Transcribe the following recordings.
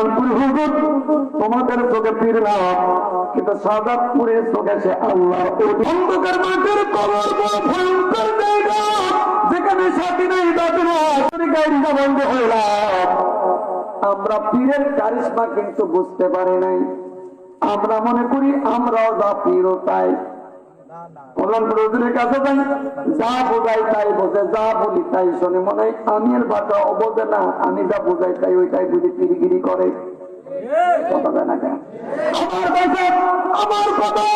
কল্যাণপুর হুজুর তোমাদের চোখে পীর না, কিন্তু সাদাতপুরের চোখে সে আল্লাহর ওলি। অন্ধকার মাঠের কবর বড় ভয়ঙ্কর জায়গা, যেখানে সাথী নেই দাদু গাড়িটা বন্ধ হইল। আমরা পীরের কারিশমা কিন্তু বুঝতে পারি নাই। আমরা মনে করি আমরাও যা পীরও তাই। কল্যাণপুর হুজুরের কাছে যাই, যা বোঝাই তাই বোঝে, যা বলি তাই শোনে। মনে হয় আমি এর ভাষা বোঝে না, আমি যা বোঝাই তাই ওইটাই বুঝে পিরিগিরি করে। আমার ভাষা, আমার কথা,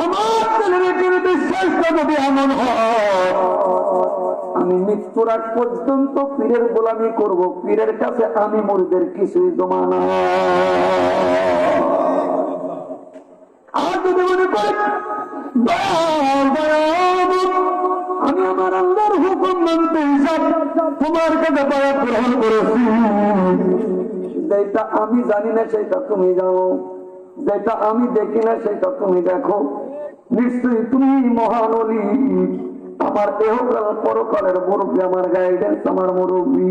আমার ছেলের বিশ্বাস যদি এমন হয়, আমি মৃত্যুর আগ পর্যন্ত পীরের গোলামি করব। পীরের কাছে আমি মুরিদের কিছুই জমা না। আর যদি মনে করি আমি আমার আল্লাহর হুকুম মানতে হিসাব তোমার কাছে পাওয়া গ্রহণ করেছি, যেটা আমি জানি না সেটা তুমি জানো, যেটা আমি দেখি না সেটা তুমি দেখো। নিশ্চয়ই তুমি মহান ওলি, আমার দেহকাল পরকালের মুরব্বী, আমার গাইডেন্স, আমার মুরব্বী।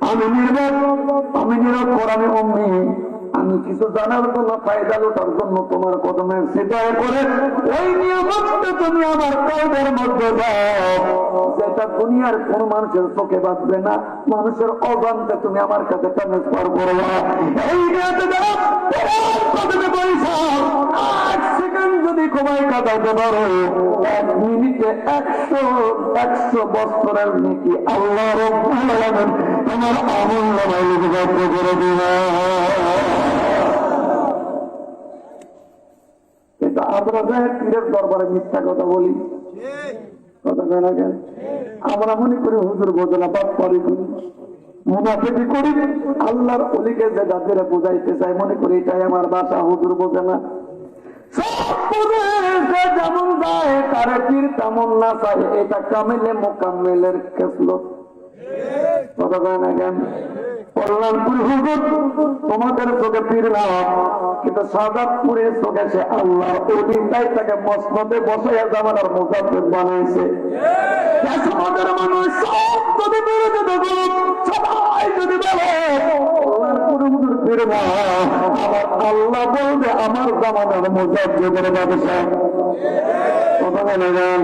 আমি নির্ভর, আমি নিরক্ষর, আমি অম্মি। আমি কিছু জানার জন্য, ফায়দা লোটার জন্য তোমার কদমে সিদ্ধায় করে ওই নিয়ামতটা তুমি আমার কলবের মধ্যে দাও, যেটা দুনিয়ার কোন মানুষের চোখে বাঁচবে না। মানুষের অজান্তে তুমি আমার কাছে ট্রান্সফার করবা। এই কদমে পয়সা 8 সেকেন্ড যদি কমাই কাটাতে পারো, 1 মিনিটে 100 বছরের নাকি আল্লাহ রাব্বুল আলামিন তোমার আমল নামায় লিপিবদ্ধ করে দিবা। আমরা যাই পীরের দরবারে মিথ্যা কথা বলি, কথা কেন কেন? আমরা মনে করি হুজুর বোঝে না, বাপ করি করি, মুনাফিকি করি। আল্লাহর ওলিকে যে যাদের বোঝাইতে চাই, মনে করি এটাই আমার বাসা, হুজুর বোঝে না। যেমন যায় তারা পীর তেমন না চাই, এটা কামেলে মোকাম্মেলের খেসলো, কথা কেন কেন? কল্যাণপুর হুজুর তোমাদের চোখে পীর না, কিন্তু সাদাতপুরের চোখে সে আল্লাহর ওলি। তাই তাকে মসনদে বসাইয়া জামানার মুজাফির বানাইছে। সমাজের মানুষ সব যদি বিরোধী দেখো, সবাই যদি বলে কল্যাণপুর হুজুর পীর না, আমার আল্লাহ বলবে আমার জামানার মুজাফিরের ব্যবসা, কথা বলে যান।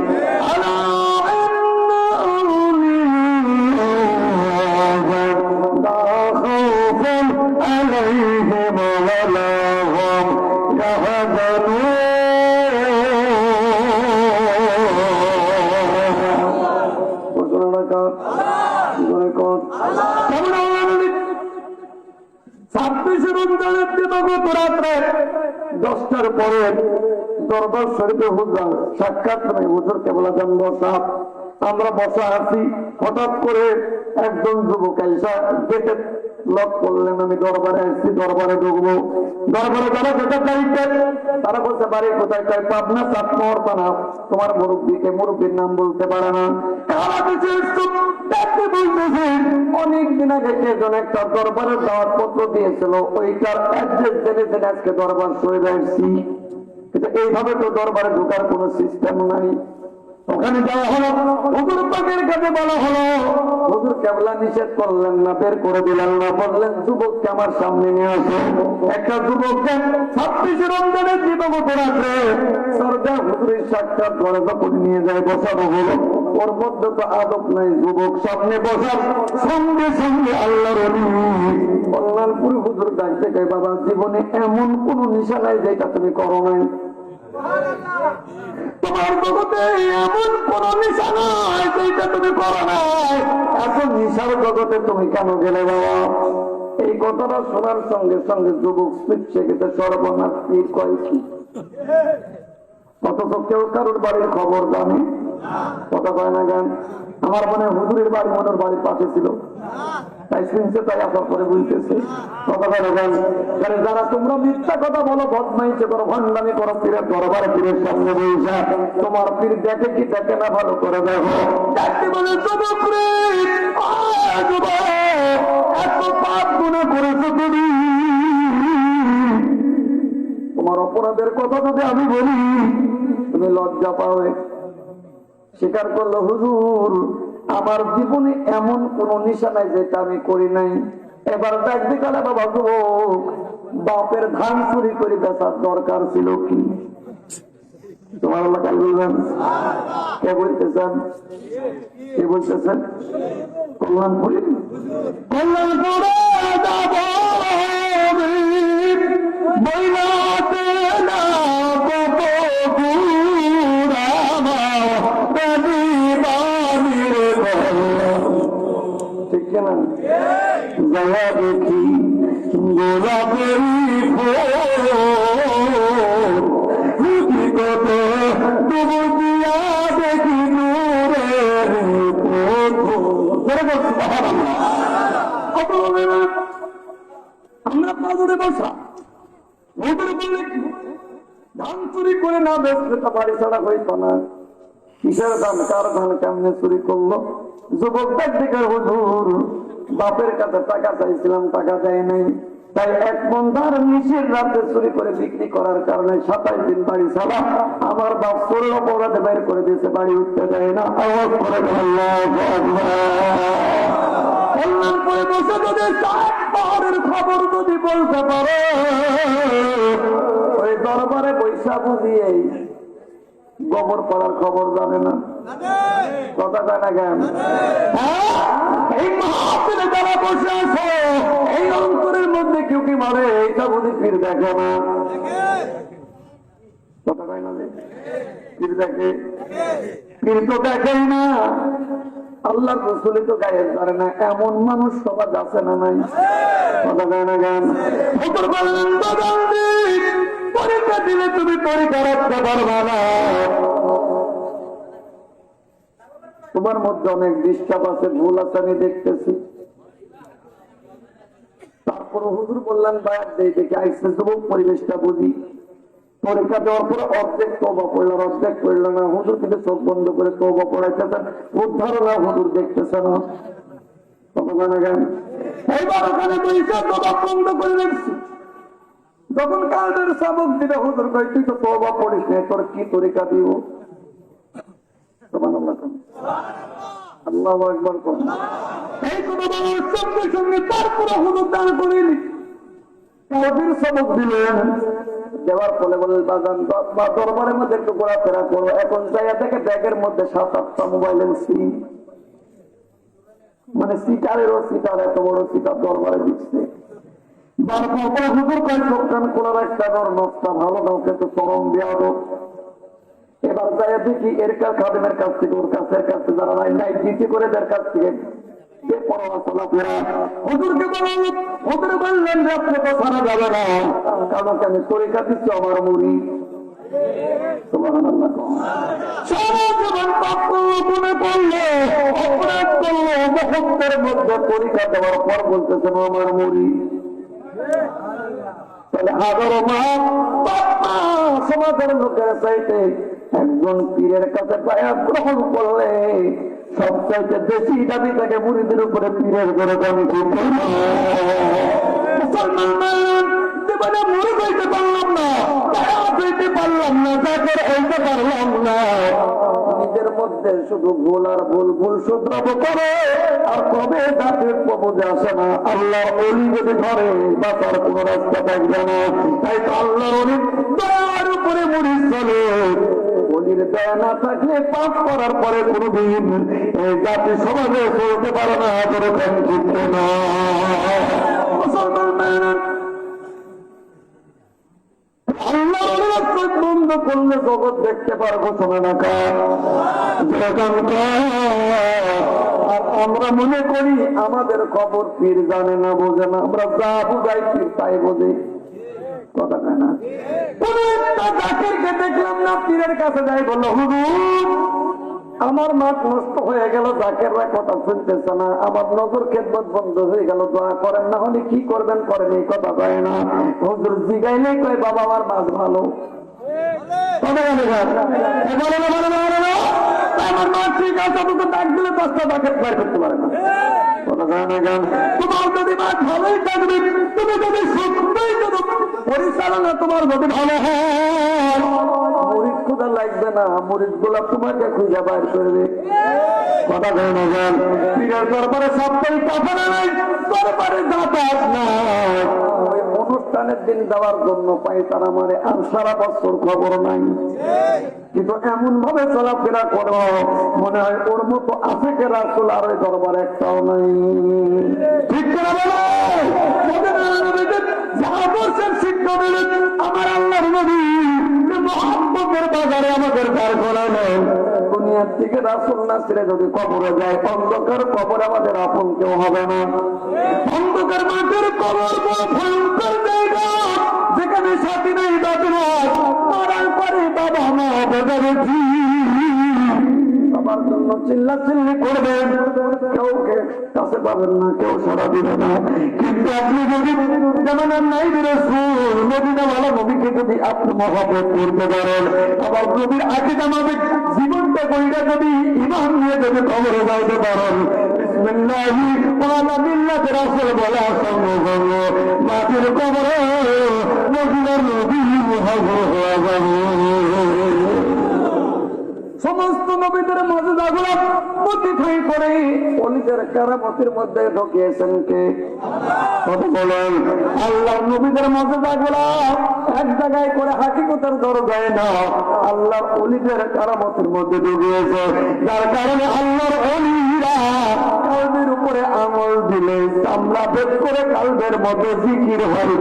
রাত্রে 10টার পরে দরবার শরীফে হুজুর সাক্ষাৎ নেই। হুজুরকে বলা যান বসা, আমরা বসা আছি। হঠাৎ করে একজন যুবক আইসা গেটে লক করলেন, আমি দরবারে আসছি, দরবারে ঢুকবো। দরবারে যারা যেটা চাইতে তারা বলছে বাড়ি কোথায়? কয় পাবনা চাটমোহর পানা। তোমার মুরব্বীকে, মুরব্বীর নাম বলতে পারে না। অনেকদিন আগে কেজন একটা দরবারের দাওয়াত পত্র দিয়েছিল, ওইটার অ্যাড্রেস জেনে আজকে দরবার সরে আসছি। কিন্তু এইভাবে তো দরবারে ঢোকার কোন সিস্টেম নাই। ওখানে যাওয়া হলো, হুজুর পাকের কাছে বলা হলো, হুজুর কেবলা নিষেধ করলেন না, বের করে দিলেন না, বললেন যুবককে আমার সামনে নিয়ে আসে। একটা যুবককে 26 রমজানের জীবক রাত্রে সরকার হুজুরের সাক্ষাৎ ঘরে যখন নিয়ে যায় বসানো হলো, ওর মধ্যে তো আদব নাই। যুবক সামনে বসার সঙ্গে সঙ্গে আল্লাহর ওলি কল্যাণপুর হুজুর ডাকতে গায়, বাবা জীবনে এমন কোন নিশা নাই যেটা তুমি করো নাই, তোমার জগতে এমন কোন নিশা নাই যেটা তুমি করো নাই, এত নিশার জগতে তুমি কেন গেলে বাবা? এই কথাটা শোনার সঙ্গে সঙ্গে যুবক পিছিয়ে গেছে, সর্বনাশ পীর কয় কি? অথচ কেউ কারোর বাড়ির খবর জানে, কথা কয় না গান। আমার মনে হুজুরের বাড়ি মনের বাড়ির পাশে ছিল, তাই শুনছে, তাই আসার পরে বুঝতেছে, কথা কয় না গান। যারা তোমরা মিথ্যা কথা বলো, বদমাইশি করো, ভণ্ডামি করো, পীরের দরবারে পীরের সামনে বইসা, তোমার পীর দেখে কি দেখে না ভালো করে দেখো। দেখতে বলে যুবক রে, এত পাপ গুনাহ করেছো তুমি, তোমার অপরাধের কথা যদি আমি বলি তুমি লজ্জা পাবে। স্বীকার করলো, হুজুর আমার জীবনে এমন কোন নিশা নাই যেটা আমি করি নাই। এবার ডাক দিকালে বাবা যুবক, বাপের ধান চুরি করে বেচার দরকার ছিল কি? তোমার এলাকায় বলবেন কে বলতেছেন? কে বলতেছেন? কল্যাণপুরে। কল্যাণপুরে যাব বইলাতে না কত ঠিক না? যাওয়া দেখি গোলাপের কত ডুবু দিয়া দেখি আমরা পাজরে বসা ওদের বলে ধান চুরি করে না বেসলে তা বাড়ি ছাড়া হইত না। কিসের ধান, কার ধান, কেমনে চুরি করলো? যুবক দিকে হুজুর, বাপের কাছে টাকা চাইছিলাম, টাকা দেয় নাই, তাই এক বন্ধার নিচের রাতে চুরি করে বিক্রি করার কারণে 27 দিন বাড়ি ছাড়া। আমার বাপ চোরের অপরাধে বের করে দিয়েছে, বাড়ি উঠতে দেয় না। আওয়াজ করে কল্যাণ করে বসে যদি পাহাড়ের খবর যদি বলতে পারে, ওই দরবারে পয়সা বুঝিয়ে গোবর পড়ার খবর জানে না। কথা কয় না কেন? এই মাহফিলে যারা বসে আছে, এই অন্তরের মধ্যে কেউ কি মারে, এইটা বুঝি পীর দেখে না। কথা কয় না? পীর দেখে? পীর তো দেখেই না, আল্লাহ রসুলি তো গায়ে ধরে না। এমন মানুষ সমাজ আছে না নাই? কথা কয় না কেন? পরীক্ষা দিলে তুমি পরীক্ষা রাখতে পারবা না। তোমার মধ্যে অনেক ডিস্টার্ব আছে, ভুল আছে, আমি দেখতেছি। তারপর হুজুর বললেন বায়াত দেই দেখে আইসে যুবক, পরিবেশটা বুঝি। পরীক্ষা দেওয়ার পরে অর্ধেক তওবা পড়ল, অর্ধেক পড়ল না। হুজুর কিন্তু চোখ বন্ধ করে তওবা পড়াইতেছেন, উদ্ধারণা হুজুর দেখতেছে না। এইবার ওখানে তওবা বন্ধ করে রাখছি। যখন কালদের সাবক দিলে হুজুর কই তুই তো তওবা পড়িস না, তোর কি তরিকা দিব? আল্লাহু আকবার। এই কথা বলার সঙ্গে সঙ্গে তারপরে হুজুর দান করিনি, কবির সবক দিলেন। দেওয়ার ফলে বলে বাজান বা দরবারের মধ্যে একটু ঘোরাফেরা করো। এখন জায়গা থেকে ব্যাগের মধ্যে 7-8টা মোবাইলের সিম, মানে সিটারেরও সিটার, এত বড় সিটার দরবারে দিচ্ছে। হুজুর কয় লোকটান খোলা রাখতে নষ্টা ভালো দাও, কিন্তু চরম দেওয়া দো। এবার যাই দেখি এর খাদেমের কাছ থেকে, ওর কাছের কাছে যারা নাই জিতে করে তার কাছ থেকে হুজুরকে বললেন, হুজুর বললেন রাত্রে তো ছাড়া যাবে না, কারণ আমি তরিকা দিচ্ছি আমার মুড়ি। পরীক্ষা দেওয়ার পর বলতেছেন আমার মুড়ি। তাহলে হাজারো সমাজের লোকের চাইতে একজন পীরের কাছে বায়াত গ্রহণ করলে সবচাইতে বেশি দাবি থাকে মুরিদের উপরে পীরের করে দাবি করতে। মুসলমান জীবনে মুড়ি হইতে পারলাম না, বায়াত হইতে পারলাম না, জাকের হইতে পারলাম না, নিজের মধ্যে শুধু ভুল আর ভুল, ভুল শুধরাব করে আর কবে জাতির প্রবোধে আসে না। আল্লাহ অলি যদি ধরে বাঁচার কোন রাস্তা থাকবে না। তাই তো আল্লাহর অলি দয়ার উপরে মুড়ি চলে। অলির দয়া না থাকলে পাপ করার পরে কোনদিন এই জাতি সমাজে চলতে পারে না, করে করতে না। মুসলমান আল্লাহ বন্ধ করলে জগৎ দেখতে পারবো, শোনে না কার। আর আমরা মনে করি আমাদের খবর পীর জানে না, বোঝে না। আমরা যা বুঝাই পীর তাই বোঝে। কথা কয় না? কোন একটা জাকিরকে দেখলাম না, পীরের কাছে যাই বললো হুজুর আমার মাঠ নষ্ট হয়ে গেল, জাকেররা কথা শুনতেছে না, আমার নজর খেদমত বন্ধ হয়ে গেল, দোয়া করেন। না হলে কি করবেন করেন, এই কথা কয় না। হুজুর জিগাইলে কয় বাবা আমার মাছ ভালো, আমার মা ঠিক আছে, তোকে ডাক দিলে 10টা ডাকের বের করতে পারে না। তোমার যদি মাছ ভালোই থাকবে, তুমি যদি সত্যই পরিচালনা তোমার যদি ভালো হয়, মরিচ ক্ষুধা লাগবে না, মরিচ গুলা তোমাকে খুঁজে বাইর করবে। কথা বলে না যান, পীরের দরবারে সাপ্তাহিক কাফারা নাই, দরবারে যাতায়াত নাই, ওই অনুষ্ঠানের দিন দেওয়ার জন্য পাই তারা মানে আর সারা বছর খবর নাই। কিন্তু এমন ভাবে চলাফেরা করো মনে হয় ওর মতো আছে কে রাসূল আর ওই দরবার একটাও নাই। ঠিক করে বলো, যারা বলছেন শিক্ষা দিলেন আমার আল্লাহর নবী মহব্বতের বাজারে আমাদের দাঁড় করালেন। দুনিয়ার থেকে রাসূল না ছেড়ে যদি কবরে যায়, অন্ধকার কবর আমাদের আপন কেউ হবে না। অন্ধকার মাঠের কবর বড় ভয়ঙ্কর জায়গা, যেখানে সাথী নেই দাদু মারার পরে বাবা মা বেঁধে আমার জন্য চিল্লা চিল্লি করবেন, কেউ কাছে পাবেন না, কেউ সারা দিবে না। কিন্তু আপনি যদি যেমন নাই রাসূল মদিনা ওয়ালা নবীকে যদি আপনি মহব্বত করতে পারেন, আবার নবীর আকীদা মাফিক জীবনটা কইরা যদি ঈমান নিয়ে যদি কবরে যাইতে পারেন, বিসমিল্লাহি ওয়ালা মিল্লাতি রাসূল বলা সঙ্গে সঙ্গে মাটির কবরে মদিনার নবী মুহাম্মদ হয়ে যাবে। সমস্ত নবীদের মর্যাদাগুলো মডিফাই করে অলিদের কারামতের মধ্যে ঢুকিয়েছেন কে? কথা বলেন। আল্লাহর নবীদের মর্যাদাগুলো এক জায়গায় করে হাকিকতের দরজায় না, আল্লাহর অলিদের কারামতের মধ্যে ঢুকিয়েছে, যার কারণে আল্লাহর অলিরা কলবের উপরে আঙুল দিলে চামড়া বেদ করে কলবের মধ্যে জিকির হয়।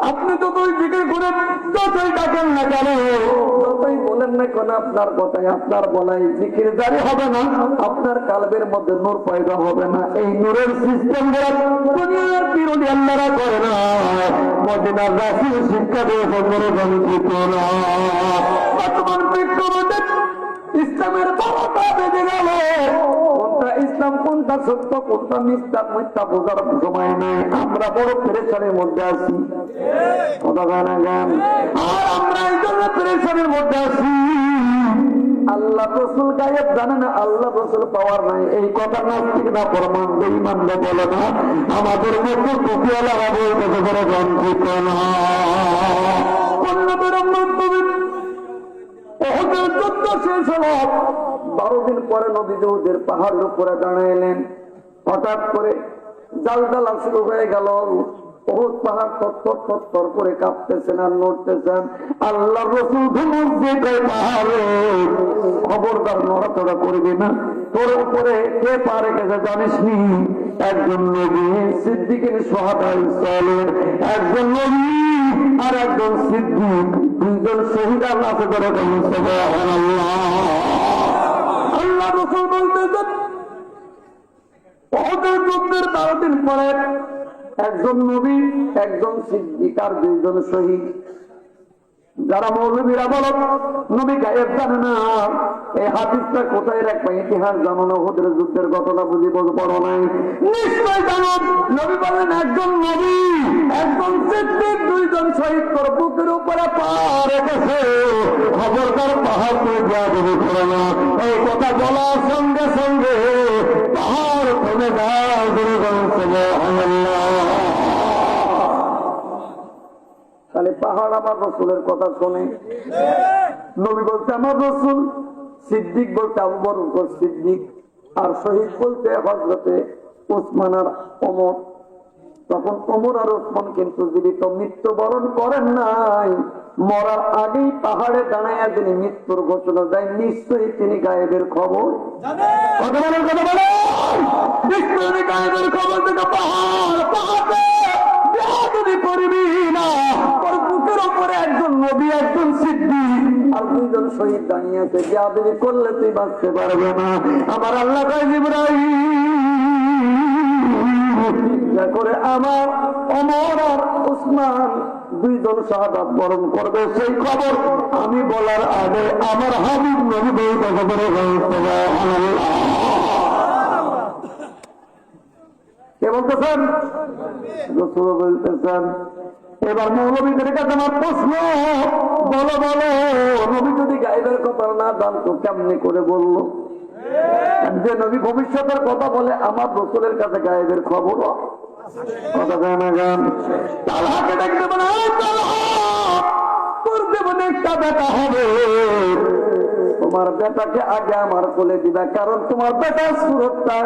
আপনি যতই জিকির করেন, যতই ডাকেন না কেন, যতই বলেন না কেন, আপনার কথায় আপনার বলাই জিকির জারি হবে না, আপনার কালবের মধ্যে নূর পয়দা হবে না। এই নূরের সিস্টেম দুনিয়ার বিরোধী আল্লাহরা করে না, মদিনার রাসূল শিক্ষা দিয়েছেন বঞ্চিত না। বর্তমান প্রেক্ষাপটে ইসলামের বারোটা বেজে গেল, কোনটা ইসলাম কোনটা সত্য কোনটা মিথ্যা বোঝার সময় নেই। আমরা বড় পেরেশানির মধ্যে আছি, কথা গান গান, আর আমরা এই জন্য পেরেশানির মধ্যে আছি। আল্লাহ রাসূল গায়েব জানে না, আল্লাহ রাসূল পাওয়ার নাই, এই কথা নাস্তিক না প্রমাণ বেঈমান বলে না, আমাদের মতো টুপিওয়ালা হবে কত বড় বঞ্চিত না। যুদ্ধ শেষ হলো, 12 দিন পরে নবী উহুদের পাহাড়ের উপরে দাঁড়াইলেন। হঠাৎ করে জালজালা শুরু হয়ে গেল, উহুদ পাহাড় থরথর থরথর করে কাঁপতেছেন আর নড়তেছেন। আল্লাহর রাসূল ধমক দিয়ে পাহাড়ে, খবরদার নড়াচড়া করবি না, তোর উপরে কে পারে গেছে জানিস নি? একজন নবী, সিদ্দিকের শাহাদা ইসলামের একজন নবী আর একজন সিদ্দিক, দুইজন শহীদ আল্লাহ করে সুবহানাল্লাহ। আল্লাহ রাসূল বলতেছেন উহুদের যুদ্ধের 12 দিন পরে একজন নবী, একজন সিদ্দিক আর দুইজন শহীদ। যারা মৌলবীরা বলো নবী গায়েব জানে না, এই হাদিসটা কোথায় রাখবে? ইতিহাস জানো না, উহুদের যুদ্ধের ঘটনা বুঝি পড়ো নাই, নিশ্চয় জানো। নবী বলেন একজন নবী, একজন সিদ্দিক, দুইজন শহীদ তোর বুকের উপরে পা রেখেছে, খবরদার পাহাড় করে দেওয়া দেবে করে না। এই কথা বলার সঙ্গে সঙ্গে পাহাড় থেমে যায়। তাহলে পাহাড় আমার রাসূলের কথা শোনে। নবী বলতে আমার রাসূল, সিদ্দিক বলতে আবু বকর সিদ্দিক, আর শহীদ বলতে হযরতে ওসমান আর ওমর। তখন ওমর আর ওসমান কিন্তু জীবিত, মৃত্যুবরণ করেন নাই। মরার আগেই পাহাড়ে দাঁড়াইয়া তিনি মৃত্যুর ঘোষণা দেয়, নিশ্চয়ই তিনি গায়েবের খবর কথা বলেন, কথা বলেন, নিশ্চয়ই গায়েবের খবর থেকে পাহাড় পাহাড়ে বেয়াদবি করবি না। তোর বুকের উপরে একজন নবী, একজন সিদ্দিক আর দুইজন শহীদ দাঁড়িয়ে আছে, বেয়াদবি করলে তুই বাঁচতে পারবে না। আমার আল্লাহ কয় জিবরাইল করে আমার ওমর আর ওসমান দুইজন শাহাদাত বরণ করবে, সেই খবর আমি বলার আগে আমার হাবিব নবী বলতে কে বলতেছেন? রাসূল বলতেছেন। এবার মৌলবীদের কাছে আমার প্রশ্ন, বলো বলো, নবী যদি গায়েবের কথা না জানতো কেমনি করে বললো? যে নবী ভবিষ্যতের কথা বলে আমার রাসূলের কাছে গায়েবের খবর কথা দেয় না। গান তালহাকে দেখতে পারে, তোর জীবনে একটা বেটা হবে, তোমার বেটাকে আগে আমার কোলে দিবা, কারণ তোমার বেটার সুরতটা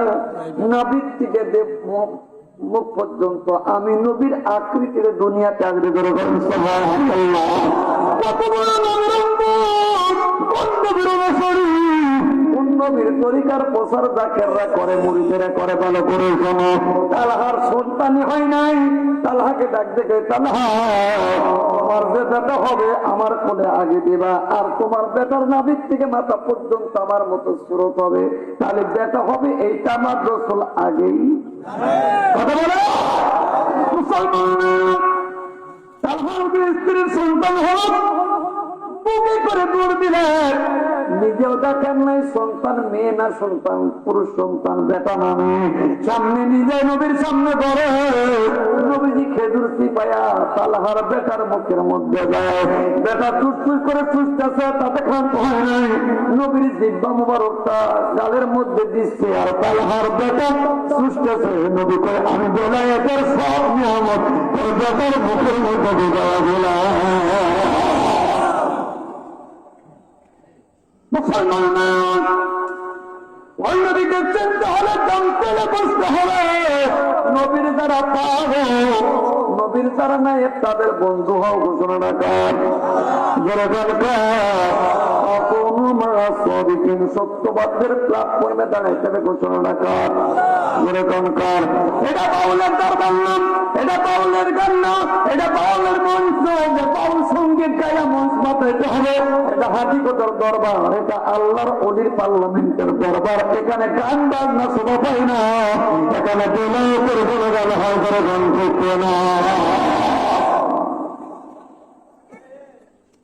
নাভির থেকে মুখ পর্যন্ত আমি নবীর আকৃতির দুনিয়াতে আসবে। কত বড় নবীর তরিকার প্রচার জাকেররা করে, মুরিদেরা করে, ভালো করে শোনো। তালহার সন্তানই হয় নাই, তালহাকে ডাক দেখে, তালহা তোমার যে বেটা হবে আমার কোলে আগে দিবা, আর তোমার বেটার নাভির থেকে মাথা পর্যন্ত আমার মতো সুরত হবে, তাহলে বেটা হবে এইটা আমার রসুল আগেই কথা বলে। মুসলমান তালহার স্ত্রীর সন্তান হল, বুকে করে দৌড় দিলেন, নিজেও দেখেন নাই সন্তান মেয়ে না সন্তান পুরুষ, সন্তান বেটা না মেয়ে, সামনে নিজে নবীর সামনে করে নবীজি খেজুর চিপায়া তালহার বেটার মুখের মধ্যে যায়, বেটা চুস করে চুষতেছে, তাতে ক্ষান্ত হয় নাই, নবীর জিহ্বা মুবারকটা গালের মধ্যে দিচ্ছে, আর তালহার বেটা চুষতেছে। নবী করে আমি বেলায়েতের সব নিয়ামত বেটার মুখের মধ্যে ঢোকায়া দিলাম। মুসলমান অন্যদিকে চিনতে হলে, জানতে হলে, বুঝতে হবে নবীর যারা পাবো, নবীর যারা নাই তাদের বন্ধু হও ঘোষণা রাখার সত্যবাদের প্ল্যাটফর্মে দাঁড়াইতে হবে ঘোষণা রাখার। যেরকমকার এটা বাউলের দরবার নাম, এটা বাউলের গান না, এটা বাউলের মঞ্চ, যে বাউল সঙ্গীত গায়া মঞ্চ বাতাইতে হবে, এটা হাকিকতের দরবার, এটা আল্লাহর অলির পার্লামেন্টের দরবার। এখানে গান বাজনা শোভা পায় না, এখানে বেলায়েতের কোনো গান হয় করে গান করতে না।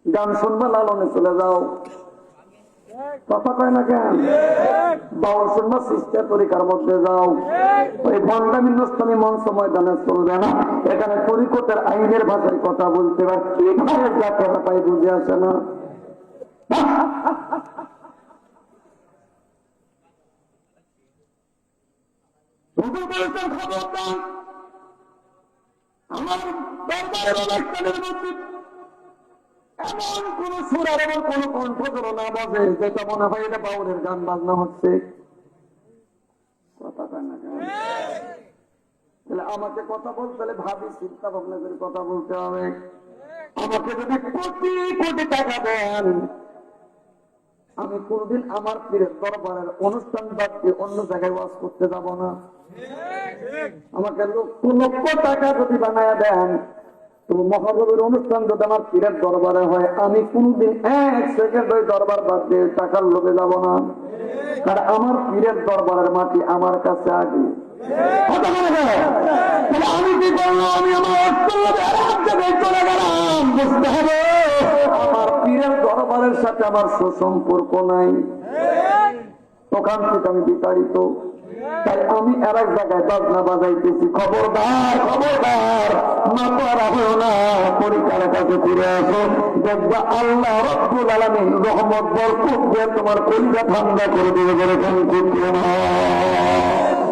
গান শুনবে লালনে চলে যাও, কথা কয় না কেন? বাউল শুনবা সিস্টার তরিকার মধ্যে যাও, ওই ভণ্ডামি নষ্টামি মঞ্চ ময়দানে চলবে না। এখানে তরিকতের আইনের ভাষায় কথা বলতে পারে, কি ভাবে যা কথা পাই বুঝে আসে না। আমার দরবারের অনুষ্ঠানের মধ্যে এমন কোন সুরার এবং কোন কণ্ঠ করো না বাজে যেটা মনে হয় এটা বাউলের গান বাজনা হচ্ছে। কথা কয় না কেন? তাহলে আমাকে কথা বলতে হলে ভাবি চিন্তা ভাবনা করে কথা বলতে হবে। আমাকে যদি কোটি কোটি টাকা দেন, আমি কোনদিন আমার পীরের দরবারের অনুষ্ঠান বাদ দিয়ে অন্য জায়গায় ওয়াজ করতে যাব না। আমাকে লক্ষ লক্ষ টাকা যদি বানায় দেন, তো মহানবীর অনুষ্ঠান যদি আমার পীরের দরবারে হয়, আমি কোনদিন এক সেকেন্ড ওই দরবার বাদ দিয়ে টাকার লোভে যাব না। কারণ আমার পীরের দরবারের মাটি আমার কাছে আগে। আমি কি করলাম? আমি আমার জায়গায় চলে গেলাম। বুঝতে হবে আমার পীরের দরবারের সাথে আমার সুসম্পর্ক নাই, ওখান থেকে আমি বিতাড়িত। তাই আমি আর এক জায়গায় বাজনা বাজাইতেছি। খবরদার খবরদার, মাতারা হও না, পরিকার কাছে ফিরে আসো, দেখবা আল্লাহ রব্বুল আলামিন রহমত বরকত দিয়ে তোমার কলিজা ঠান্ডা করে দেবে। যেরকম করতে না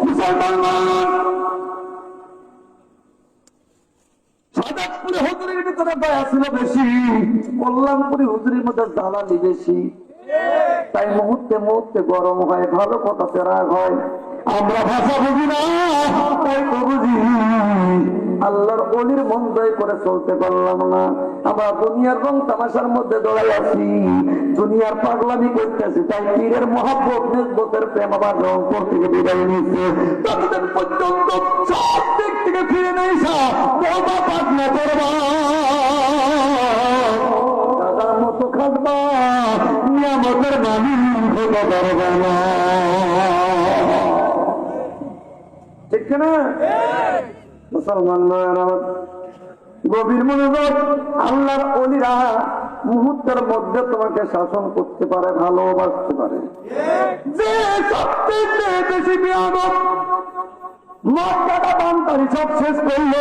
মুসলমান, সাদাতপুরে হুজুরের ভিতরে দয়া ছিল বেশি, কল্যাণপুরি হুজুরের মধ্যে জ্বালানি বেশি। তাই মুহূর্তে মুহূর্তে গরম হয়, ভালো কথাতে রাগ হয়। আমরা ভাষা বুঝি না, তাই তো বুঝি আল্লাহর অলির মন দয় করে চলতে পারলাম না। আমরা দুনিয়ার রং তামাশার মধ্যে দৌড়াই আছি, দুনিয়ার পাগলামি করতেছি। তাই পীরের মহাব্বত নিসবতের প্রেম আবার রংপুর থেকে বিদায় নিচ্ছে। ততদিন পর্যন্ত সব দিক থেকে ফিরে নেই বাবা পাগলা করবা, দাদার মতো খাটবা, নিয়ামতের মালিক হতে পারবে না। ঠিক না মুসলমান? গভীর মনোযোগ। আল্লাহর ওলিরা মুহূর্তের মধ্যে তোমাকে শাসন করতে পারে, ভালোবাসতে পারে। যে সবচেয়ে বেশি বিয়াদব, মক্কাটা বানতারি সব শেষ করলো,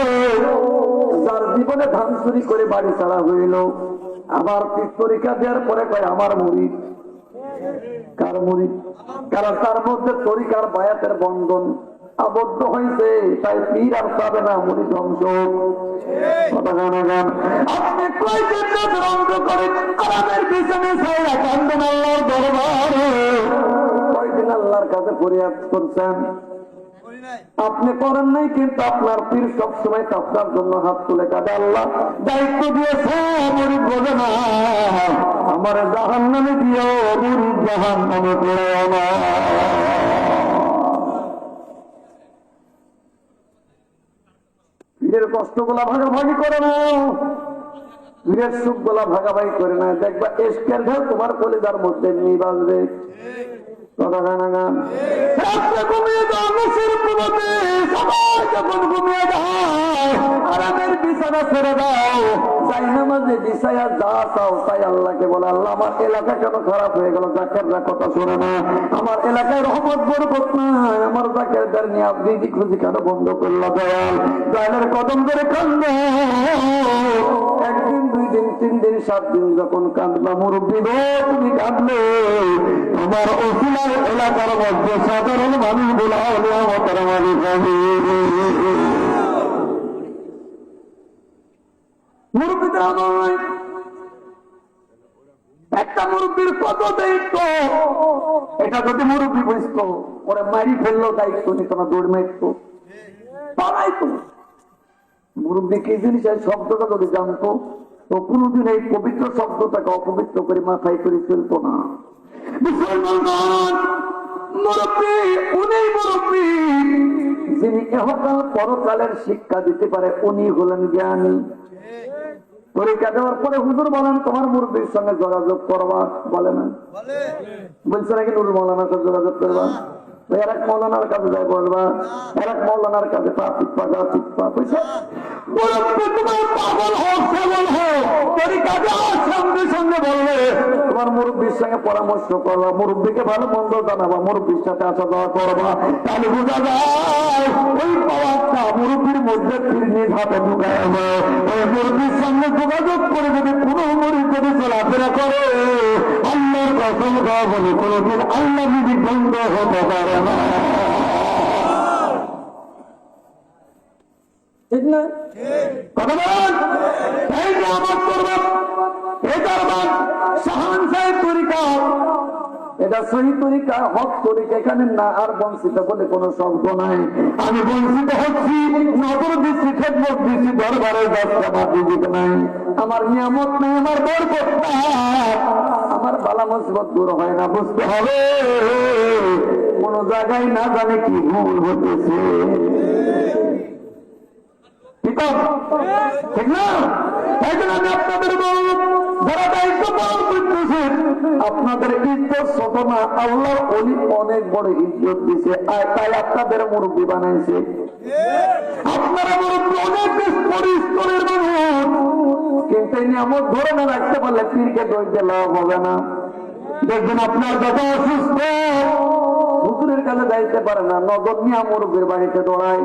যার জীবনে ধান চুরি করে বাড়ি ছাড়া হইল, আবার পরীক্ষা দেওয়ার পরে কয় আমার মুরিদ। কার মুরিদ? কারণ তার মধ্যে তরিকার বায়াতের বন্ধন আবদ্ধ হয়েছে, তাই পীর আর পাবে না, মুড়ি ধ্বংস। আপনি কয়দিন ধ্বংস করেন আরামের পিছনে ছাইরা কান্দন আল্লাহর দরবারে, কয়দিন আল্লাহর কাছে ফরিয়াদ করছেন? আপনি করেন নাই, কিন্তু আপনার পীর সবসময় আপনার জন্য হাত তুলে কাঁদে। আল্লাহ দায়িত্ব দিয়েছে, মুরিদ বোঝে না, আমার জাহান্নামে দিও, মুরিদ জাহান্নামে পড়ে না। পীরের কষ্ট গুলা ভাগাভাগি করে না, পীরের সুখ গুলা ভাগাভাগি করে না। দেখবা এসকের ঘর তোমার কলিজার মধ্যে নিয়ে বাজবে। আরামের বিছানা ছেড়ে দাও, যাই নামাজে বিছায়া যা চাও তাই আল্লাহকে বলে, আল্লাহ আমার এলাকা কেন খারাপ হয়ে গেল, জাকেররা কথা শোনে না, আমার এলাকায় রহমত বরকত নাই, আমার জাকেরদের নিয়ে আপনি খুঁজি কেন বন্ধ করলো দয়াল, দয়ালের কদম ধরে কান্দ। একদিন, 2 দিন, 3 দিন, 7 দিন যখন কাঁদবা, মুরব্বী গো তুমি কাঁদলে তোমার অসুলার এলাকার মধ্যে সাধারণ মানুষ বলা হলে আমার মানুষ হবে। মুরব্বীদের আমার একটা মুরব্বীর কত দায়িত্ব, এটা যদি মুরব্বী বুঝতো, ওরা মারি ফেললো, দায়িত্ব নিত না, দৌড় মারত পালাইতো। মুরব্বী কি জিনিস এই শব্দটা যদি জানতো, তো কোনোদিন এই পবিত্র শব্দটাকে অপবিত্র করে মাথায় করে ফেলতো না। মুসলমান মুরব্বী, উনি মুরব্বী যিনি ইহকাল পরকালের শিক্ষা দিতে পারে, উনি হলেন জ্ঞানী। পরীক্ষা দেওয়ার পরে হুজুর বলেন তোমার মুরব্বীর সঙ্গে যোগাযোগ করবা, বলে না? বলছে নাকি নুরুল মৌলানার সাথে যোগাযোগ করবা? এর এক মৌলানার কাছে যাই বলবা, এর এক মৌলানার কাছে পা চিপা যা চিপা বুঝছে। পাগল হোক সবল হোক, পরীক্ষা দেওয়ার সঙ্গে সঙ্গে বলবে তোমার মুরব্বীর সঙ্গে পরামর্শ করবা, মুরব্বীকে ভালো মন্দ জানাবা, মুরব্বীর সাথে আসা যাওয়া করবা, তাহলে বোঝা যায় ওই পাওয়ারটা মুরব্বীর মধ্যে নিজ হাতে ঢুকায়। ওই মুরব্বীর সঙ্গে যোগাযোগ করে যদি কোনো মুরিদ যদি চলাফেরা করে, আল্লাহর কসম খাওয়া বলে কোনোদিন আল্লাহ যদি বন্ধ হতে পারে না। ঠিক না? কথা বলেন। এই যে আমার করবেন এটার বাদ শাহান সাহেব তরিকা, এটা সহি তরিকা, হক তরিকা, এখানে না আর বঞ্চিত বলে কোনো শব্দ নাই। আমি বঞ্চিত হচ্ছি, নজর দিচ্ছি, খেদমত দিচ্ছি, দরবারে যাচ্ছে, আমার রিজিক নাই, আমার নিয়ামত নাই, আমার বরকত নাই, আমার বালা মুসিবত দূর হয় না। বুঝতে হবে কোন জায়গায় না জানে কি ভুল হতেছে, ঠিক না? এই জন্য আমি আপনাদের বলব, যারা দায়িত্ব পালন করতেছেন, আপনাদের ইজ্জত ছোট না, আল্লাহর ওলি অনেক বড় ইজ্জত দিছে, তাই আপনাদের মুরব্বী বানাইছে। আপনারা মুরব্বী অনেক পরিস্তরের মানুষ, কিন্তু এই নিয়ামত ধরে না রাখতে পারলে পীরকে দোষ দিয়ে লাভ হবে না। দেখবেন আপনার যত অসুস্থ, হুজুরের কাছে যাইতে পারে না, নগদ নিয়ে মুরব্বীর বাড়িতে দৌড়ায়,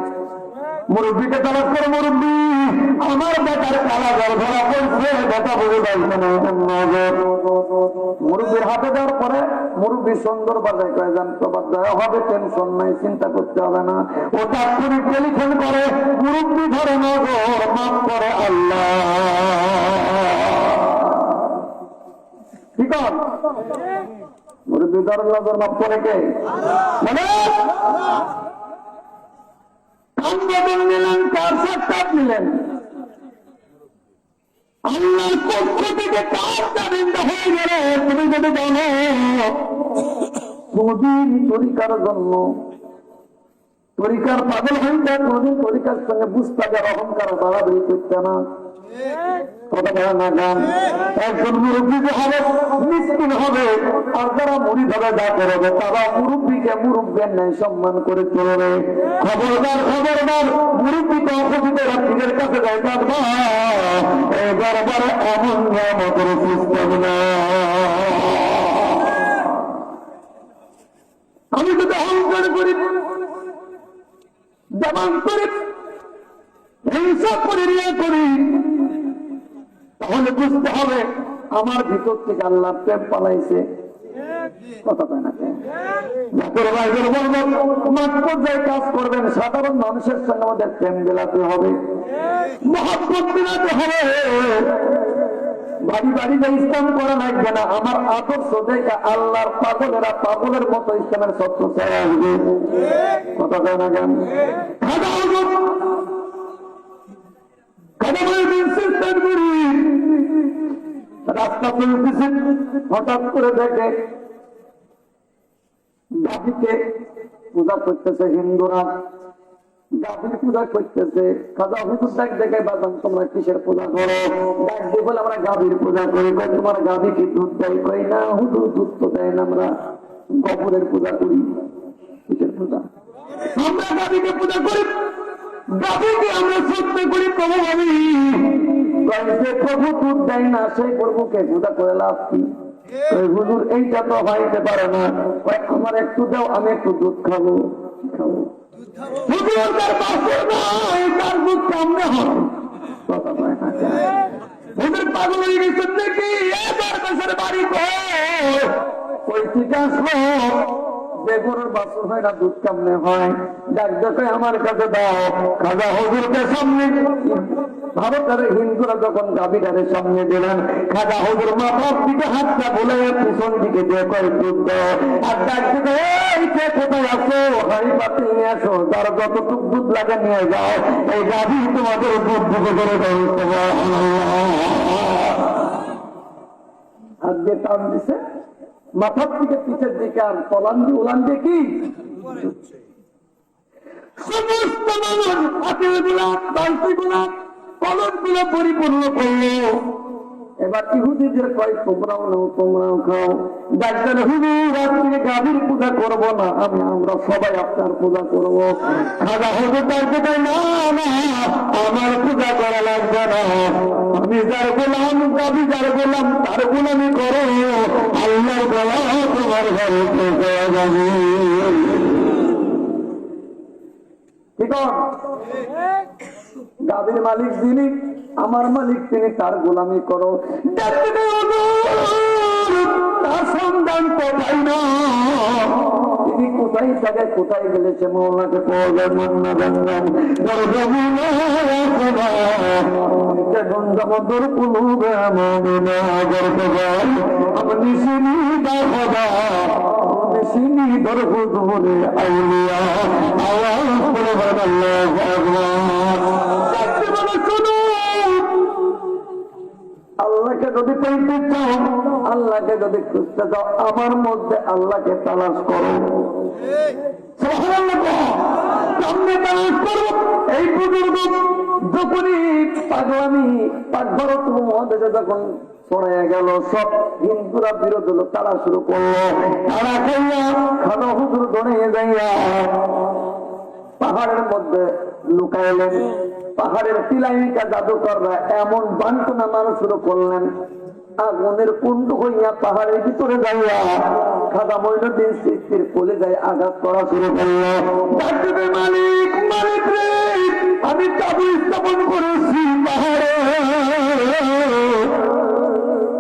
মুরব্বীকে তালাশ করে, মুরব্বী আমার বেটার কালা জল ধরা পড়ছে, বেটা বলে যাইছে না, মুরব্বীর হাতে দেওয়ার পরে মুরব্বী সুন্দর বাজায় কয়ে যান তো বাজায় হবে, টেনশন নাই, চিন্তা করতে হবে না। ও তাৎক্ষণি টেলিফোন করে, মুরব্বী ধরে নজর মাফ করে আল্লাহ, ঠিক আছে? মুরব্বী ধরে নজর মাফ করে কে? মানে আন্দোলন নিলেন, কার সাক্ষাৎ নিলেন, আল্লাহর পক্ষ থেকে কার জামিনটা হয়ে গেল। তুমি যদি জানো কোনদিন তরিকার জন্য তরিকার পাগল হয়ে যায়, কোনদিন তরিকার সঙ্গে বুঝতে অহংকার বাড়াবাড়ি করতে না। একজন মুরব্বী হবে, মিসকিন হবে, আর যারা মুরিদ হবে, যা করবে তারা মুরব্বীকে মুরব্বীর ন্যায় সম্মান করে চলবে। খবরদার খবরদার, মুরব্বীকে অপবিত্র পীরের কাছে যায় কাঁদবা, দরবারে এমন নিয়ামতের সিস্টেম না। আমি যদি অহংকার করি, যেমন করি, হিংসা করে রিয়া করি, তাহলে বুঝতে হবে আমার ভিতর থেকে আল্লাহ প্রেম পালাইছে। কথা কয় না? মাঠ পর্যায়ে কাজ করবেন, সাধারণ মানুষের সঙ্গে আমাদের প্রেম মেলাতে হবে, মহব্বত মেলাতে হবে। বাড়ি বাড়িতে ইসলাম করা লাগবে না। আমার আদর্শ দেখে আল্লাহর পাগলেরা পাগলের মতো ইসলামের সত্য চাই আসবে। কথা কয় না কেন? রাস্তা চলতেছে, হঠাৎ করে দেখে গাভীকে পূজা করতেছে হিন্দুরা, গাভীর পূজা করতেছে। খাজা হুজুর ডাক দেখে, বাজান তোমরা কিসের পূজা করো? ডাক দিয়ে বলে আমরা গাভীর পূজা করি। তোমার গাভী কি দুধ দেয়? কই না হুজুর, দুধ তো দেয় না, আমরা গোবরের পূজা করি। কিসের পূজা? আমরা গাভীকে পূজা করি, গাভীকে আমরা শ্রদ্ধা করি। প্রভু ভাবি যে প্রভু দুধ দেয় না, সেই প্রভুকে পূজা করে লাভ কি? হুজুর এইটা তো হইতে পারে না, আমার একটু দাও, আমি একটু দুধ খাবো। খাবো হুজুর, তার বাসর নাই, তার দুধ কামড়ে হয়। কথা কয় না কেন? হুজুর পাগল হয়ে গেছেন নাকি? এবার দেশের বাড়ি কই থেকে আসলো? যে গরুর বাসর হয় না, দুধ কামড়ে হয়। ডাক দেখে আমার কাছে দাও। খাজা হুজুরকে সামনে, ভারতের হিন্দুরা যখন গাভীটারে সামনে দিলেন, খাজা হুজুর মাথার দিকে হাতটা বলে পিছন দিকে দিয়ে কয় দুধ দাও। আর ডাক দিকে, এই কে কোথায় আসো? হাড়ি পাতি নিয়ে আসো, তার যতটুক দুধ লাগে নিয়ে যাও, এই গাভী তোমাদের দুধ দিকে করে দেবো। হাত দিয়ে টান দিছে মাথার দিকে পিছের দিকে, আর পলান দিয়ে উলান দিয়ে কি সমস্ত মানুষ হাতে দিলাম, বালতি গুলা কলম গুলো পরিপূর্ণ করলো। এবার ইহুদিদের কয় তোমরাও নাও, তোমরাও খাও। ডাক্তার হুজুর আজকে গাভীর পূজা করবো না, আমরা সবাই আপনার পূজা করবো। খাজা হুজুর ডাক্তার না না, আমার পূজা করা লাগবে না, আমি যার গোলাম, গাভী যার গোলাম, তার গোলামি করো। আল্লাহর গলা তোমার ঘরে পৌঁছে যাবে। ঠিক গাভীর মালিক যিনি, আমার মালিক তিনি, তার গোলামি করো। তার সন্ধান কোথায় না, তিনি কোথায় থাকে, কোথায় গেলে সে মৌলাকে পাওয়া যায়। মন্না গঙ্গাম গঞ্জামদুর কুলুবে মমিনা গর্ভবা আপনি সিনি দাখবা সিনি দর হুজুরে আউলিয়া আওয়াজ করে বলেন আল্লাহু আকবার। শুনো, আল্লাহকে যদি পেতে চাও, আল্লাহকে যদি খুঁজতে চাও, আমার মধ্যে আল্লাহকে তালাশ করো। সামনে তালাশ করো। এই বুজুর্গ যখনই পাগলামি পাকভারত মহাদেশে যখন ছড়াইয়া গেল, সব হিন্দুরা বিরোধ হলো, তারা শুরু করলো। তারা খাইয়া খানা হুজুর দৌড়ে যাইয়া পাহাড়ের মধ্যে লুকাইলেন। পাহাড়ের টিলাইকা জাদুকররা এমন বান্টনা মানুষ শুরু করলেন, আগুনের কুণ্ড হইয়া পাহাড়ের ভিতরে যাইয়া খাজা মঈনুদ্দিন চিশতির কোলে যায় আঘাত করা শুরু করলো। মালিক মালিক রে, আমি তাবু স্থাপন করেছি পাহাড়ে,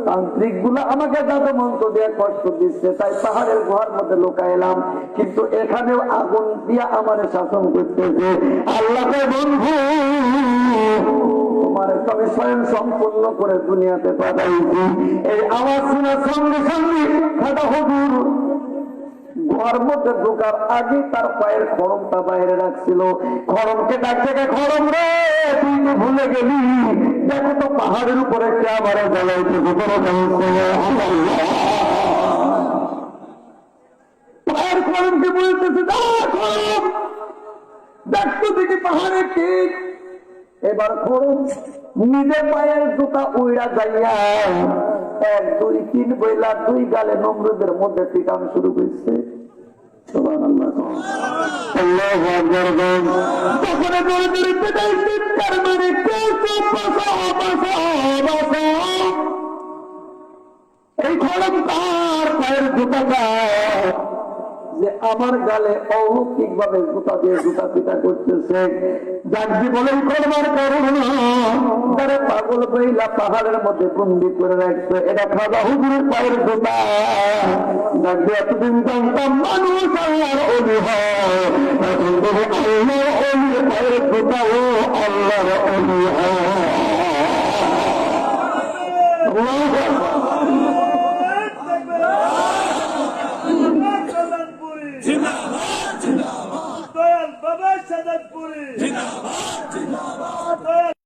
তান্ত্রিক গুলা আমাকে জাদু মন্ত্র দিয়ে কষ্ট দিচ্ছে, তাই পাহাড়ের গুহার মধ্যে লুকাইলাম, কিন্তু এখানেও আগুন দিয়া আমার শাসন করতেছে। আল্লাহকে বন্ধু, তোমার আমি স্বয়ং সম্পূর্ণ করে দুনিয়াতে পাঠাইছি। এই আওয়াজ শোনার সঙ্গে সঙ্গে খাজা হুজুর গুহার মধ্যে ঢোকার আগে তার পায়ের খড়মটা বাইরে রাখছিল। খড়মকে ডাক থেকে, খড়ম রে তুই তো ভুলে গেলি, দেখো তো পাহাড়ের উপরে কে আবার জ্বালাইতেছে। পায়ের খড়মকে বলতেছে, দেখতো দেখি পাহাড়ে কে। এবার খড়ম নিজের পায়ের জুতা উইড়া যাইয়া 1 2 3 বইলা 2 গালে নমরুদের মধ্যে পিটানো শুরু করছে। এই খড়ম তার পায়ের জুতাটা যে আমার গালে অলৌকিক ভাবে জুতা দিয়ে জুতা পিটা করতেছে। জাগজি বলেন করবার কারণ তারা পাগল বইলা পাহাড়ের মধ্যে বন্দি করে রাখছে, এটা খাজা হুজুরের পায়ের জুতা। জাগজি এতদিন জানতাম মানুষ আল্লাহর ওলি হয়, এখন দেখো আল্লাহর ওলির পায়ের জুতা ও আল্লাহর ওলি হয়।